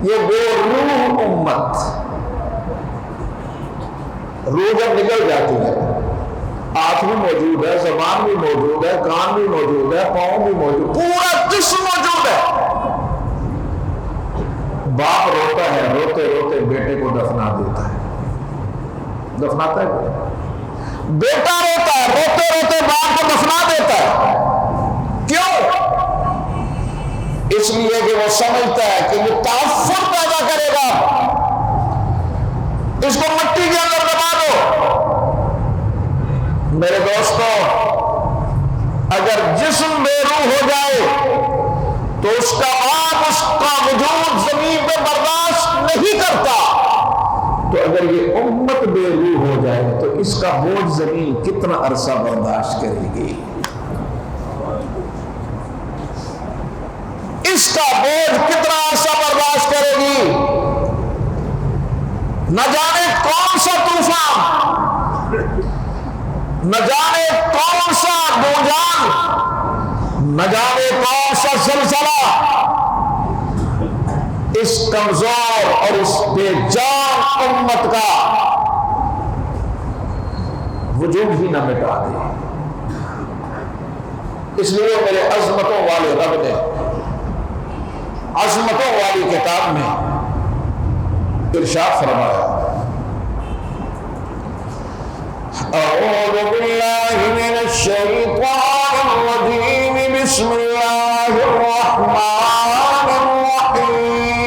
یہ بے روح امت، روح جب نکل جاتی ہے، آنکھ بھی موجود ہے، زبان بھی موجود ہے، کان بھی موجود ہے، پاؤں بھی موجود، پورا جسم موجود ہے، باپ روتا ہے، روتے روتے بیٹے کو دفنا دیتا ہے، دفناتا ہے، بیٹا روتا ہے، روتے روتے باپ کو دفنا دیتا ہے، کیوں؟ اس لیے کہ وہ سمجھتا ہے کہ یہ تعفن پیدا کرے گا، اس کو مٹی کے اندر دبا دو۔ میرے دوستو، اگر جسم بے روح ہو جائے تو اس کا آپ اس کا وجود زمین پہ برداشت نہیں کرتا، تو اگر یہ امت بے روح ہو جائے تو اس کا بوجھ زمین کتنا عرصہ برداشت کرے گی؟ اس کا بوجھ کتنا عرصہ برداشت کرے گی؟ نہ جانے کون سا طوفان، نہ جانے کون سا بوجھان، نہ جانے کون سا زلزلہ اس کمزور اور اس بے جان امت کا وجود ہی نہ مٹا دے۔ اس لیے میرے عظمتوں والے رب نے عظمتوں والی کتاب میں ارشاد فرمایا، اعوذ باللہ من الشیطان الرجیم، بسم اللہ الرحمن الرحیم،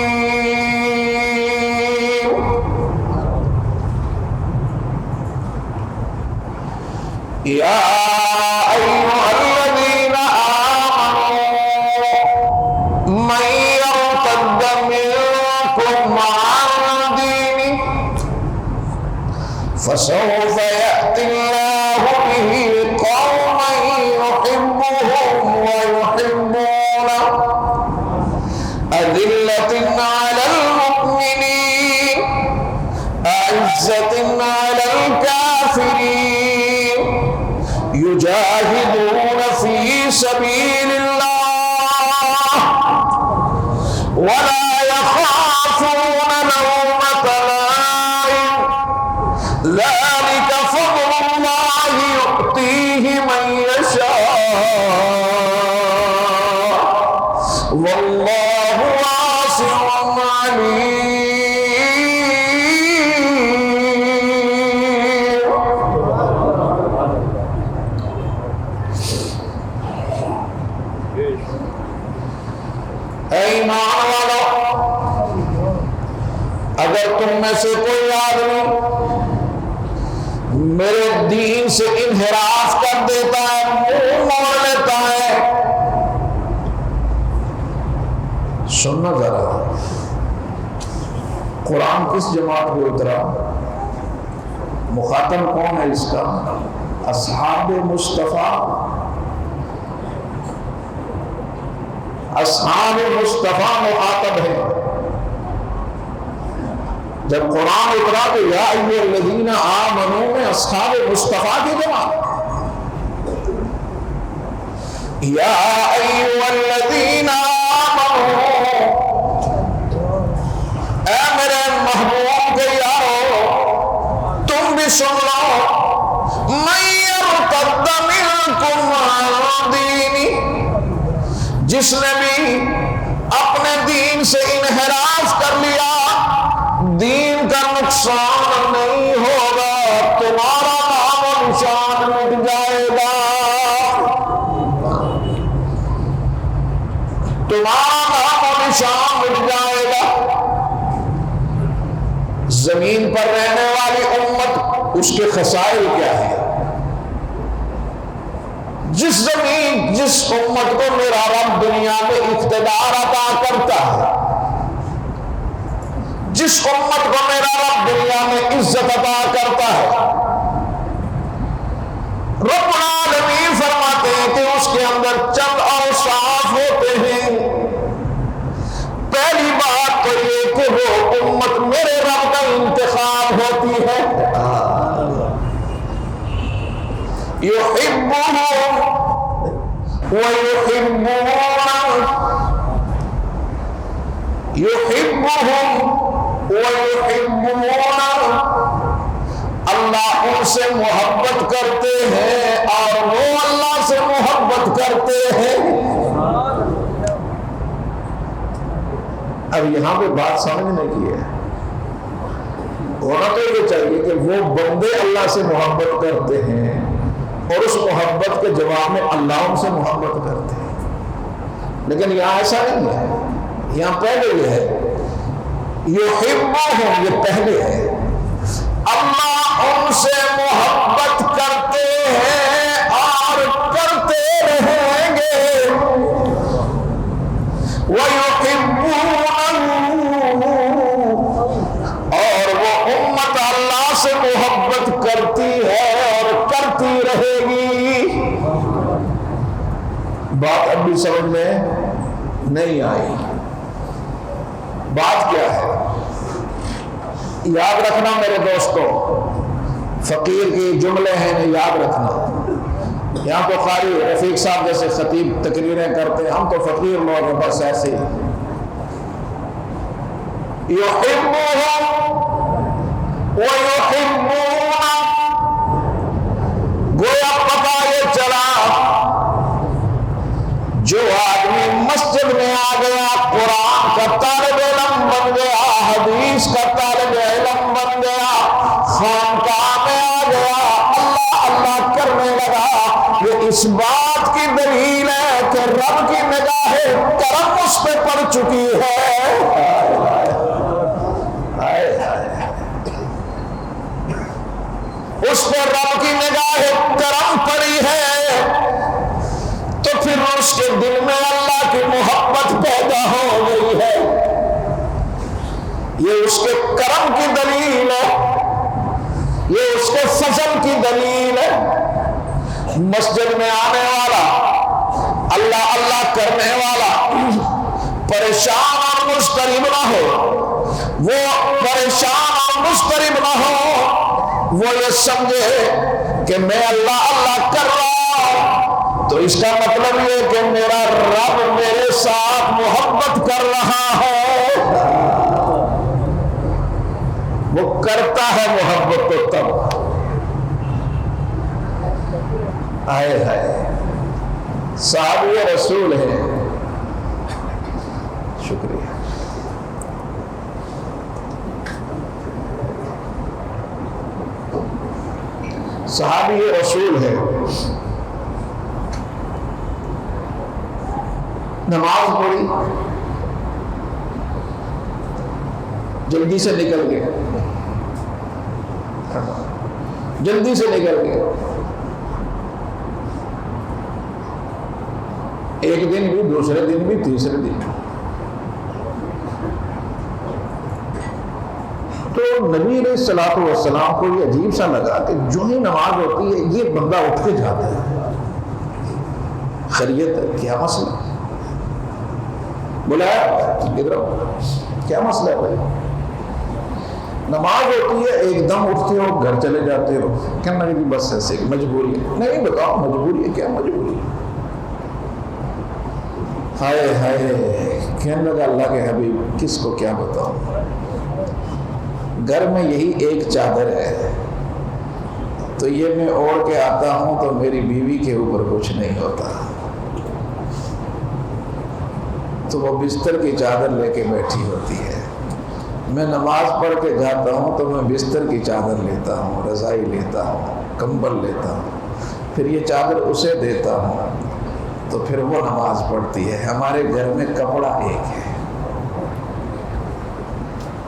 یا ایھا الذین آمنوا من یرتد منکم عن دینہ فسوف یأتی اللہ بہ قوما یحبهم ویحبونہ اذلۃ علی المؤمنین اعزۃ علی الکافرین یجاہدون فی سبیل اللہ ولا يخافون لومة لائم ذلك فضل اللہ یؤتیہ من یشاء واللہ واسع علیم۔ اے ایمان والو، اگر تم میں سے کوئی آدمی میرے دین سے انحراف کر دیتا ہے، منہ موڑ لیتا ہے، سننا ذرا، قرآن کس جماعت پہ اترا؟ مخاطب کون ہے اس کا؟ اصحاب مصطفیٰ، اصحاب مصطفیٰ مخاطب ہے۔ جب قرآن اترا تو یا ایھا الذین آمنوا میں اصحاب مصطفیٰ کی جماعت، یا ایھا الذین آمنوا، اے میرے محبوب کے یارو تم بھی سن لو، من یرتد منکم عن دینہ، جس نے بھی اپنے دین سے انحراف کر لیا، دین کا نقصان نہیں ہوگا، تمہارا نام و نشان مٹ جائے گا، تمہارا نام و نشان مٹ جائے گا۔ زمین پر رہنے والی امت، اس کے خسائل کیا ہے؟ جس امت کو میرا رب دنیا میں اقتدار عطا کرتا ہے، جس امت کو میرا رب دنیا میں عزت عطا کرتا ہے، رب العالمین فرماتے ہیں کہ اس کے اندر چند اوصاف ہوتے ہیں۔ پہلی بات تو یہ کہ وہ امت میرے رب کا انتخاب ہوتی ہے، یحبهم ویحبونہ، یحبہم ویحبونہ، اللہ ان سے محبت کرتے ہیں اور وہ اللہ سے محبت کرتے ہیں۔ اب یہاں پہ بات سمجھنے کی ہے، ہونا تو یہ چاہیے کہ وہ بندے اللہ سے محبت کرتے ہیں اور اس محبت کے جواب میں اللہ ان سے محبت کرتے ہیں، لیکن یہاں ایسا نہیں ہے۔ یہاں پہلے یہ ہے یحبہم، یہ پہلے ہے، اللہ ان سے محبت کرتے ہیں اور کرتے رہیں گے، وَيُحِبُّونَهُ، اور وہ امت اللہ سے محبت کرتی ہے اور کرتی رہے گی۔ بات اب بھی سمجھ میں نہیں آئی، بات کیا ہے؟ یاد رکھنا میرے دوستوں، فقیر کی جملے ہیں، یاد رکھنا۔ یہاں تو قاری رفیق صاحب جیسے خطیب تقریریں کرتے ہیں، ہم تو فقیر لوگ ہیں، بس ایسے ہی۔ یحبہم ویحبونہ، گویا پتہ یہ چلا جو آدمی مسجد میں آ گیا، قرآن کا طالب علم بن گیا، حدیث کا طالب علم بن گیا، خانقاہ میں آ گیا، اللہ اللہ کرنے لگا، یہ اس بات کی دلیل ہے کہ رب کی نگاہ کرم اس پہ پڑ چکی ہے۔ اس پہ رب کی نگاہ کرم پڑی ہے، تو پھر اس کے دل میں اللہ کی محبت پیدا ہو گئی ہے۔ یہ اس کے کرم کی دلیل ہے، یہ اس کے فضل کی دلیل ہے۔ مسجد میں آنے والا، اللہ اللہ کرنے والا پریشان اور مضطرب نہ ہو، وہ پریشان اور مضطرب نہ ہو، وہ یہ سمجھے کہ میں اللہ اللہ کر رہا ہوں تو اس کا مطلب یہ کہ میرا رب میرے ساتھ محبت کر رہا ہے۔ وہ کرتا ہے محبت تو تب، آئے ہائے صاحب یہ رسول ہے۔ شکریہ۔ صحابی یہ رسول ہے، نماز پڑھی، جلدی سے نکل گئے، جلدی سے نکل گئے، ایک دن بھی، دوسرے دن بھی، تیسرے دن۔ تو نبی علیہ الصلوۃ والسلام کو یہ عجیب سا لگا کہ جو ہی نماز ہوتی ہے یہ بندہ اٹھ کے جاتا ہے، خیریت ہے، کیا مسئلہ؟ بلایا ادھر کیا مسئلہ ہے بھائی؟ نماز ہوتی ہے ایک دم اٹھتے ہو گھر چلے جاتے ہو، کہنا کہ بس ایسے مجبوری ہے۔ نہیں بتاؤ مجبوری ہے، کیا مجبوری ہے؟ ہائے ہائے، کہنے لگا اللہ کے حبیب کس کو کیا بتاؤں، گھر میں یہی ایک چادر ہے، تو یہ میں اوڑھ کے آتا ہوں تو میری بیوی کے اوپر کچھ نہیں ہوتا، تو وہ بستر کی چادر لے کے بیٹھی ہوتی ہے، میں نماز پڑھ کے جاتا ہوں تو میں بستر کی چادر لیتا ہوں، رضائی لیتا ہوں، کمبل لیتا ہوں، پھر یہ چادر اسے دیتا ہوں، تو پھر وہ نماز پڑھتی ہے۔ ہمارے گھر میں کپڑا ایک ہے،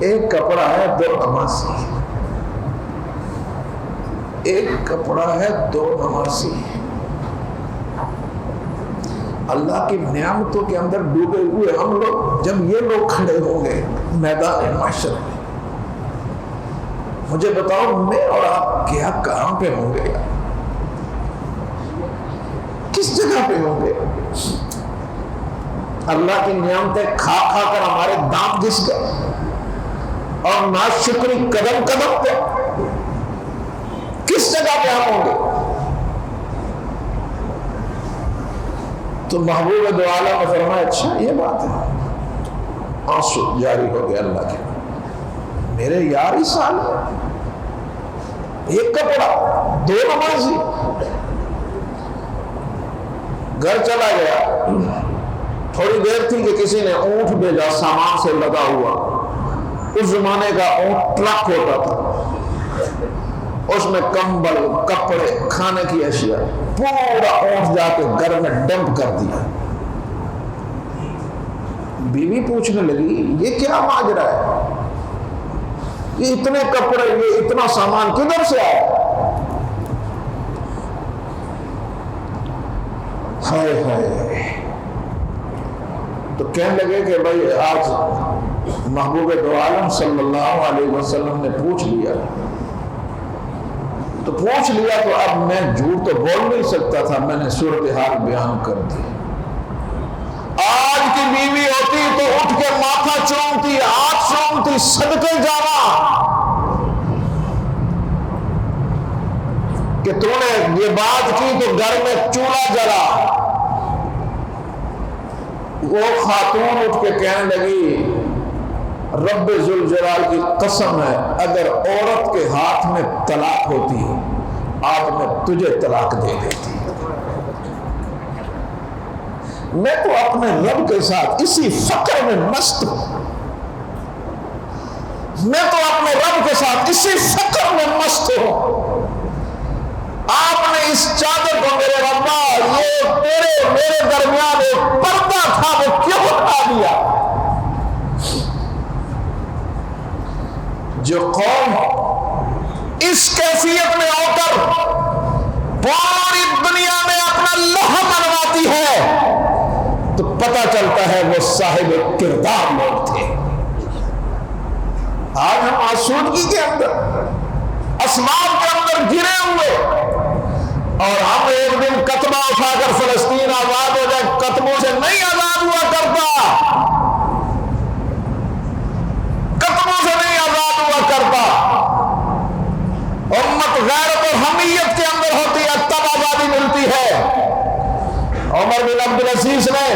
ایک کپڑا ہے دو نمازی، ایک کپڑا ہے دو نمازی۔ اللہ کی نعمتوں کے اندر ڈوبے ہوئے ہم لوگ، جب یہ لوگ کھڑے ہوں گے میدان محشر میں، مجھے بتاؤ میں اور آپ کیا کہاں پہ ہوں گے، کس جگہ پہ ہوں گے؟ اللہ کی نعمتیں کھا کھا کر ہمارے دانت گھس گئے اور ناشکری قدم قدم پہ، کس جگہ پہ ہم ہوں گے؟ تو محبوب دو عالم نے فرمایا اچھا یہ بات ہے، آنسو جاری ہو گیا اللہ کے، میرے یار اس سال ایک کپڑا، 2 نمازی۔ گھر چلا گیا، تھوڑی دیر تھی کہ کسی نے اونٹ بھیجا سامان سے لگا ہوا، اس زمانے کا اونٹ ٹرک ہوتا تھا، اس میں کمبل، کپڑے، کھانے کی اشیاء، پورا اونٹ جا کے گھر میں ڈمپ کر دیا۔ بیوی پوچھنے لگی یہ کیا ماجرا ہے، یہ اتنے کپڑے، یہ اتنا سامان کدھر سے آیا؟ ہائے ہائے۔ تو کہنے لگے کہ بھائی آج محبوب دو عالم صلی اللہ علیہ وسلم نے پوچھ لیا تو اب میں جھوٹ تو بول نہیں سکتا تھا، میں نے صورتحال بیان کر دی۔ آج کی بیوی ہوتی تو اٹھ کے ماتھا چومتی، ہاتھ چومتی، صدقے جانا کہ تو نے یہ بات کی تو گھر میں چولہا جلا۔ وہ خاتون اٹھ کے کہنے لگی رب ذوالجلال کی قسم ہے، اگر عورت کے ہاتھ میں طلاق ہوتی آج میں تجھے طلاق دے دیتی۔ میں تو اپنے رب کے ساتھ اسی فقر میں مست ہوں، میں تو اپنے رب کے ساتھ اسی فقر میں مست ہوں۔ آپ نے اس چادر کو میرے ربا، یہ میرے درمیان ایک پردہ تھا، وہ کیوں اٹھا دیا؟ جو قوم اس کیفیت میں ہو کر پوری دنیا میں اپنا لوہا منواتی ہے تو پتہ چلتا ہے وہ صاحب کردار لوگ تھے۔ آج ہم آسودگی کے اندر، اسباب کے اندر گرے ہوئے، اور ہم ایک دن کتبہ اٹھا کر فلسطین آزاد ہو جائے، کتبوں سے نہیں آزاد ہوا کرتا، کتبوں سے نہیں آزاد ہوا کرتا۔ امت غیرت اور حمیت کے اندر ہوتی ہے تب آزادی ملتی ہے۔ عمر بن عبدالعزیز نے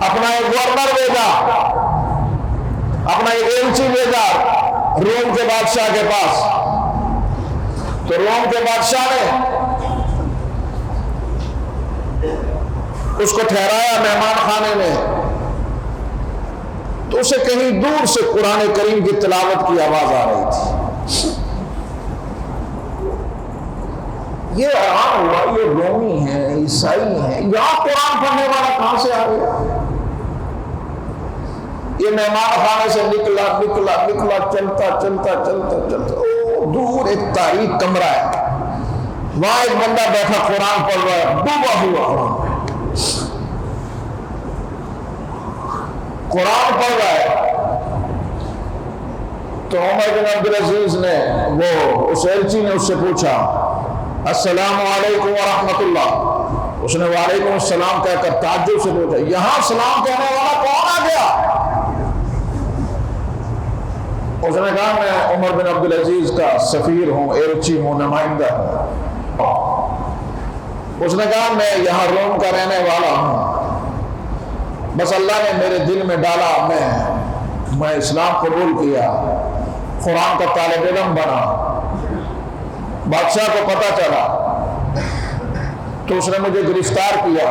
اپنا ایک گورنر بھیجا، اپنا ایک ایلچی بھیجا روم کے بادشاہ کے پاس، تو روم کے بادشاہ نے اس کو ٹھہرایا مہمان خانے میں، تو اسے کہیں دور سے قرآن کریم کی تلاوت کی آواز آ رہی تھی۔ یہ عام ہوا، یہ رومی ہیں، عیسائی ہیں، یہاں قرآن پڑھنے والا کہاں سے آ گیا؟ یہ مہمان خانے سے نکلا چلتا دور ایک تاریخ کمرہ ہے، وہاں ایک بندہ بیٹھا قرآن پڑھ رہا ہے، ڈوبا ہوا قرآن پڑھ رہا ہے۔ تو عمر بن عبدالعزیز نے، وہ اس ایلچی نے اس سے پوچھا السلام علیکم ورحمۃ اللہ، اس نے وعلیکم السلام کہہ کر تعجب سے پوچھا یہاں سلام کہنے والا کون آ گیا؟ اس نے کہا میں عمر بن عبدالعزیز کا سفیر ہوں، ایلچی ہوں، نمائندہ ہوں۔ اس نے کہا میں یہاں روم کا رہنے والا ہوں، بس اللہ نے میرے دل میں ڈالا، میں اسلام قبول کیا، قرآن کا طالب علم بنا۔ بادشاہ کو پتہ چلا تو اس نے مجھے گرفتار کیا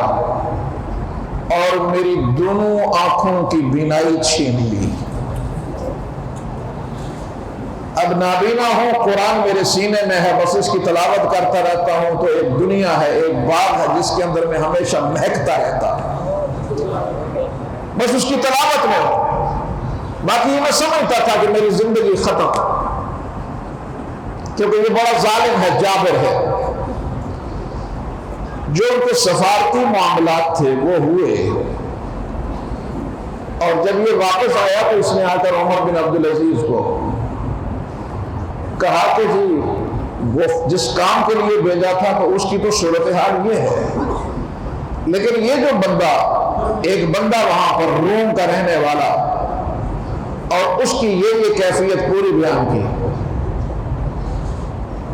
اور میری دونوں آنکھوں کی بینائی چھین لی۔ اب نابینا ہوں، قرآن میرے سینے میں ہے، بس اس کی تلاوت کرتا رہتا ہوں تو ایک دنیا ہے، ایک باغ ہے جس کے اندر میں ہمیشہ مہکتا رہتا، بس اس کی تلاوت میں ہوں۔ باقی میں سمجھتا تھا کہ میری زندگی ختم، کیونکہ یہ بڑا ظالم ہے، جابر ہے۔ جو ان کے سفارتی معاملات تھے وہ ہوئے، اور جب یہ واپس آیا تو اس نے آ کر عمر بن عبدالعزیز کو کہا کہ جی وہ جس کام کے لیے بھیجا تھا تو اس کی تو صورتحال یہ ہے، لیکن یہ جو بندہ، ایک بندہ وہاں پر روم کا رہنے والا، اور اس کی یہ کیفیت پوری بیان کی۔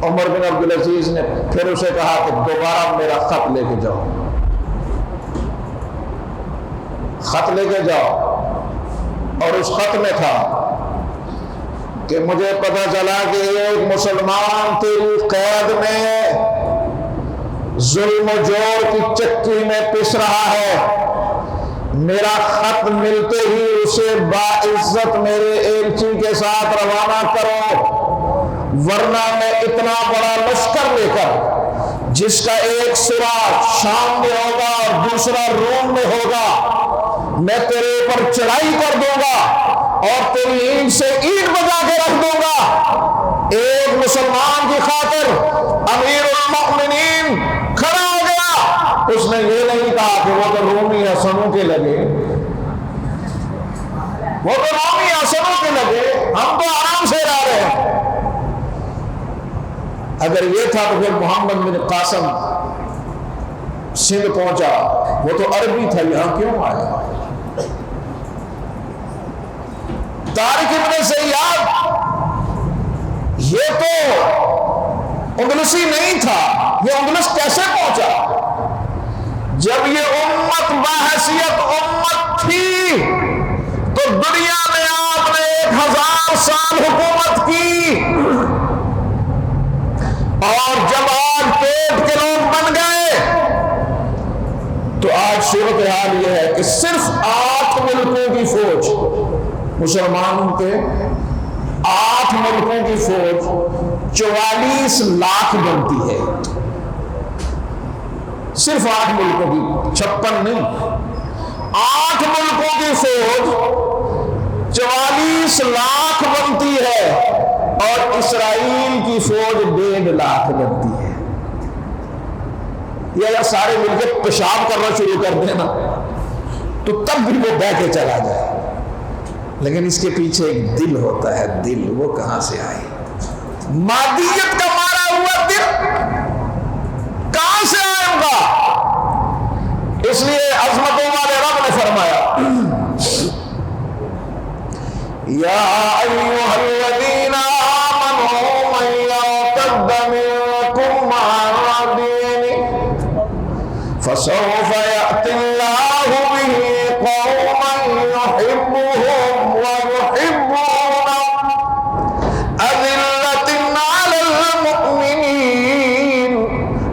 عمر بن عبدالعزیز نے پھر اسے کہا کہ دوبارہ میرا خط لے کے جاؤ۔ خط لے کے جاؤ، اور اس خط میں تھا کہ مجھے پتہ چلا کہ ایک مسلمان تیری قید میں ظلم و جور کی چکی میں پس رہا ہے، میرا خط ملتے ہی اسے باعزت میرے ایلچی کے ساتھ روانہ کرو، ورنہ میں اتنا بڑا لشکر لے کر جس کا ایک سرا شام میں ہوگا اور دوسرا روم میں ہوگا، میں تیرے اوپر چڑھائی کر دوں گا اور تیری اینٹ سے اینٹ بجا کے رکھ دوں گا۔ ایک مسلمان کی خاطر امیر المؤمنین کھڑا ہو گیا، اس نے یہ نہیں کہا کہ وہ تو رومی حسنوں کے لگے، وہ تو رومی حسنوں کے لگے، ہم تو آرام سے رہ رہے ہیں۔ اگر یہ تھا تو پھر محمد بن قاسم سندھ پہنچا، وہ تو عربی تھا، یہاں کیوں آیا؟ طارق ابن سعید یہ تو اندلسی نہیں تھا، یہ اندلس کیسے پہنچا؟ جب یہ امت بحیثیت امت تھی تو دنیا میں آپ نے 1000 سال حکومت کی، اور جب آج پیٹ کے لوگ بن گئے تو آج صورتحال یہ ہے کہ صرف 8 ملکوں کی فوج، مسلمانوں کے 8 ملکوں کی فوج 44 لاکھ بنتی ہے، صرف 8 ملکوں کی، 56 نہیں، 8 ملکوں کی فوج 44 لاکھ بنتی ہے، اور اسرائیل کی فوج 1.5 لاکھ بنتی ہے۔ یہ اگر سارے مل کے پیشاب کرنا شروع کر دیں نا تو تب بھی وہ بہ کے چلا جائے، لیکن اس کے پیچھے ایک دل ہوتا ہے، دل وہ کہاں سے آئے؟ مادیت کا مارا ہوا دل کہاں سے آئے گا؟ اس لیے عظمتوں والے رب نے فرمایا یا ایھا الذین آمنوا من یرتد منکم عن دینہ فسوف یأتی اللہ بہ قوما یحبهم ویحبونہ اذلۃ علی المؤمنین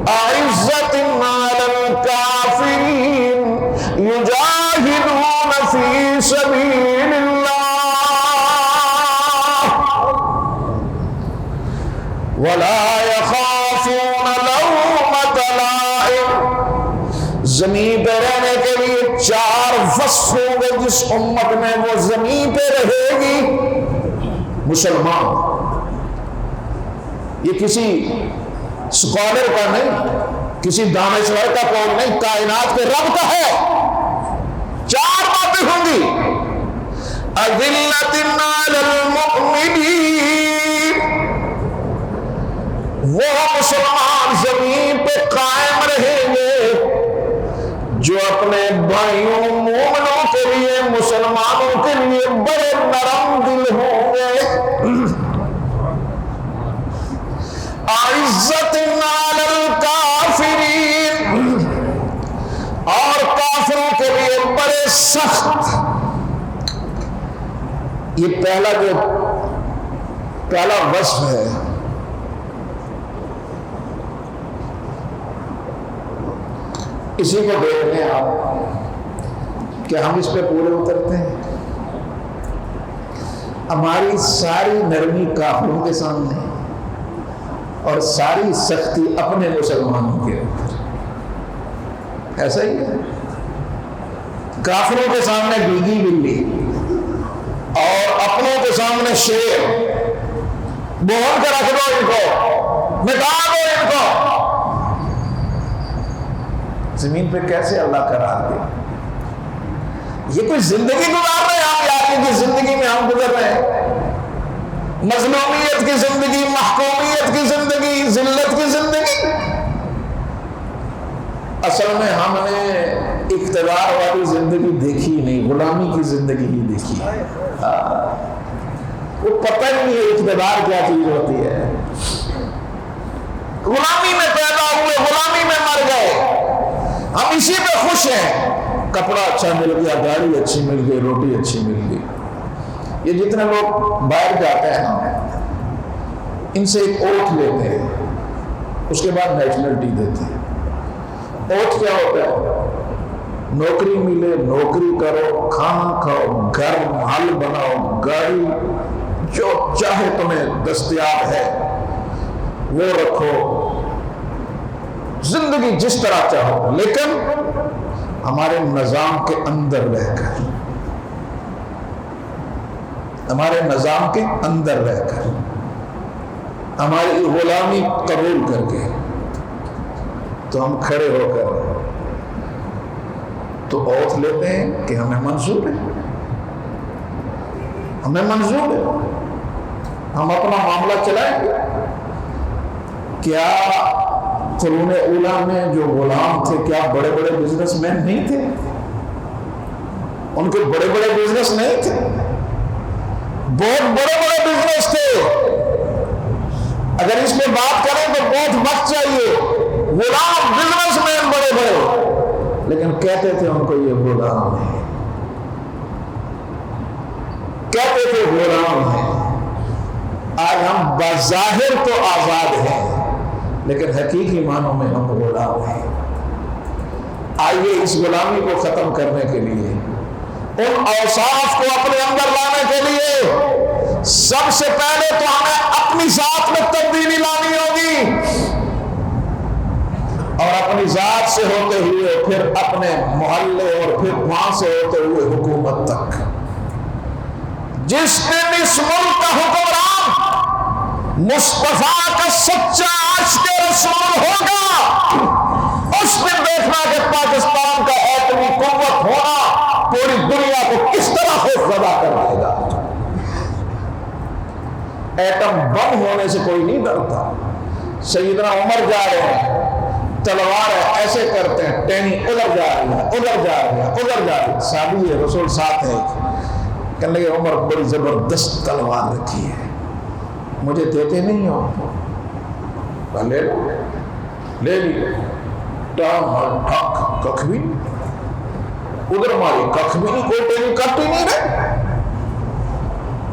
اعزۃ علی الکافرین یجاہدون فی سبیل اللہ وَلَا يَخَافُونَ لَوْمَةَ لَائِمٍ۔ زمین پہ رہنے کے لیے 4 وصف ہوں گے جس امت میں وہ زمین پہ رہے گی۔ مسلمان، یہ کسی سکالر کا نہیں، کسی دانشور کا قول نہیں، کائنات کے رب کا ہے۔ 4 باتیں ہوں گی، اذلۃ علی المؤمنین، وہ مسلمان زمین پہ قائم رہیں گے جو اپنے بھائیوں مومنوں کے لیے، مسلمانوں کے لیے بڑے نرم دل ہوں گے۔ اعزۃ علی الکافرین، اور کافروں کے لیے بڑے سخت۔ یہ پہلا وصف ہے۔ اسی کو دیکھ لیں آپ کہ ہم اس پہ پورے اترتے ہیں۔ ہماری ساری نرمی کافروں کے سامنے اور ساری سختی اپنے مسلمانوں کے اوپر، ایسا ہی ہے۔ کافروں کے سامنے بیگی بلی اور اپنوں کے سامنے شیر، بول کر رکھ دو ان کو، مٹا دو ان کو۔ زمین پہ کیسے اللہ کا راہ دے؟ یہ کوئی زندگی گزار رہے ہیں ہم، یار کی زندگی میں ہم گزر رہے ہیں، مظلومیت کی زندگی، محکومیت کی زندگی، ذلت کی زندگی۔ اصل میں ہم نے اقتدار والی زندگی دیکھی نہیں، غلامی کی زندگی ہی دیکھی ہے۔ وہ پتہ ہی نہیں ہے اقتدار کیا چیز ہوتی ہے۔ غلامی میں پیدا ہوئے، غلامی میں مر گئے، ہم اسی پہ خوش ہیں۔ کپڑا اچھا مل گیا، گاڑی اچھی مل گئی، روٹی اچھی مل گئی. یہ جتنے لوگ باہر جاتے ہیں نا، ان سے ایک اوتھ لیتے ہیں، اس کے بعد نیشنلٹی دیتے ہیں. اوتھ کیا ہوتا ہے؟ نوکری ملے، نوکری کرو، کھانا کھاؤ، گھر محل بناؤ، گاڑی جو چاہے تمہیں دستیاب ہے وہ رکھو، زندگی جس طرح چاہو، لیکن ہمارے نظام کے اندر رہ کر، ہمارے نظام کے اندر رہ کر، ہماری غلامی قبول کر کے. تو ہم کھڑے ہو کر تو اوتھ لیتے ہیں کہ ہمیں منظور ہے، ہمیں منظور ہے، ہم اپنا معاملہ چلائیں گے. کیا قرون اولیٰ میں جو غلام تھے کیا بڑے بڑے بزنس مین نہیں تھے؟ ان کے بڑے بڑے بزنس نہیں تھے؟ بہت بڑے بڑے بزنس تھے. اگر اس میں بات کریں تو بہت وقت چاہیے. غلام بزنس مین بڑے بڑے، لیکن کہتے تھے ان کو یہ غلام ہے، کہتے تھے غلام ہے. آج ہم بظاہر تو آزاد ہیں لیکن حقیقی معنوں میں ہم غلام ہیں. آئیے اس غلامی کو ختم کرنے کے لیے، ان اوصاف کو اپنے اندر لانے کے لیے سب سے پہلے تو ہمیں اپنی ذات میں تبدیلی لانی ہوگی، اور اپنی ذات سے ہوتے ہوئے پھر اپنے محلے اور پھر وہاں سے ہوتے ہوئے حکومت تک. جس دن اس ملک کا حکمران مصطفیٰ کا سچا عاشق رسول ہوگا، اس دن دیکھنا کہ پاکستان کا ایٹمی قوت ہونا پوری دنیا کو کس طرح خوف زدہ کر دے گا. ایٹم بم ہونے سے کوئی نہیں ڈرتا. سیدنا عمر جا رہے ہیں، تلوار ہے، ایسے کرتے ہیں، ٹہنی ادھر جا رہی ہے، ادھر جا رہی ہے، ادھر جا رہی ہے. صحابی ہے، رسول ساتھ ہے. کہنے لگے عمر بڑی زبردست تلوار رکھی ہے، مجھے دیتے نہیں ہو؟ لے لو، لے لی. کخ بھی ادھر ماری، کخ بھی نہیں، کوئی ٹہنی کٹ ہی نہیں رہے.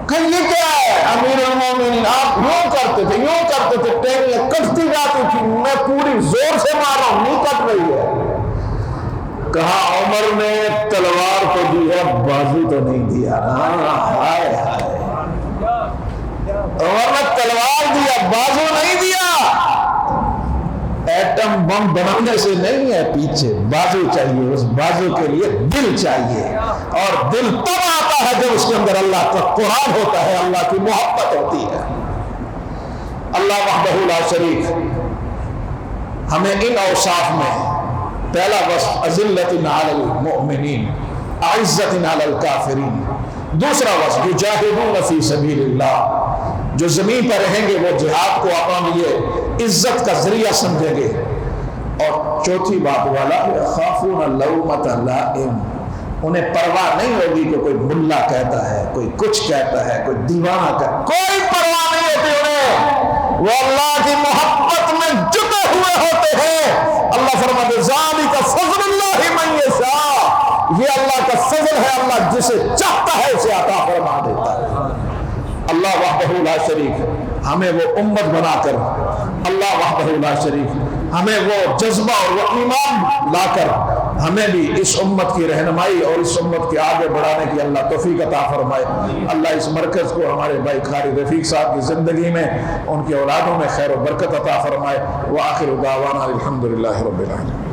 کہ یہ کیا ہے امیر المومنین، آپ یوں کرتے تھے، یوں کرتے تھے، ٹہنیاں کٹتی جاتی تھی، میں پوری زور سے مار رہا ہوں، نہیں کٹ رہی ہے. کہا عمر نے تلوار کو دیا، بازو تو نہیں دیا. ہائے ہائے، عمر نے تلوار دیا، بازو نہیں دیا. ایٹم بم بنانے سے نہیں ہے پیچھے، بازو چاہیے. اس بازو کے لیے دل چاہیے، اور دل تب آتا ہے جب اس کے اندر اللہ کا قرآن ہوتا ہے، اللہ کی محبت ہوتی ہے. اللہ وحدہ لا شریک ہمیں ان اوصاف میں پہلا وصف اذلۃ علی المؤمنین اعزۃ علی الکافرین، دوسرا وصف یجاہدون فی سبیل اللہ، جو زمین پر رہیں گے وہ جہاد کو اپنے لیے عزت کا ذریعہ سمجھیں گے. اور چوتھی بات والا یخافون لومۃ لائم، انہیں پرواہ نہیں ہوگی کہ کوئی ملا کہتا ہے، کوئی کچھ کہتا ہے، کوئی دیوانہ کہتا ہے، کوئی پرواہ نہیں ہوتی انہیں. وہ اللہ کی محبت میں جٹے ہوئے ہوتے ہیں. اللہ فرماتے ذالک فضل اللہ من یشاء، یہ اللہ کا فضل ہے، اللہ جسے چاہتا ہے اسے عطا فرما دیتا ہے. اللہ وحدہ لا شریک ہمیں وہ امت بنا کر، اللہ وحدہ لا شریک ہمیں وہ جذبہ اور وہ ایمان لا کر ہمیں بھی اس امت کی رہنمائی اور اس امت کے آگے بڑھانے کی اللہ توفیق عطا فرمائے. اللہ اس مرکز کو ہمارے بھائی قاری رفیق صاحب کی زندگی میں، ان کی اولادوں میں خیر و برکت عطا فرمائے. وآخر دعوانا الحمدللہ رب العالمین.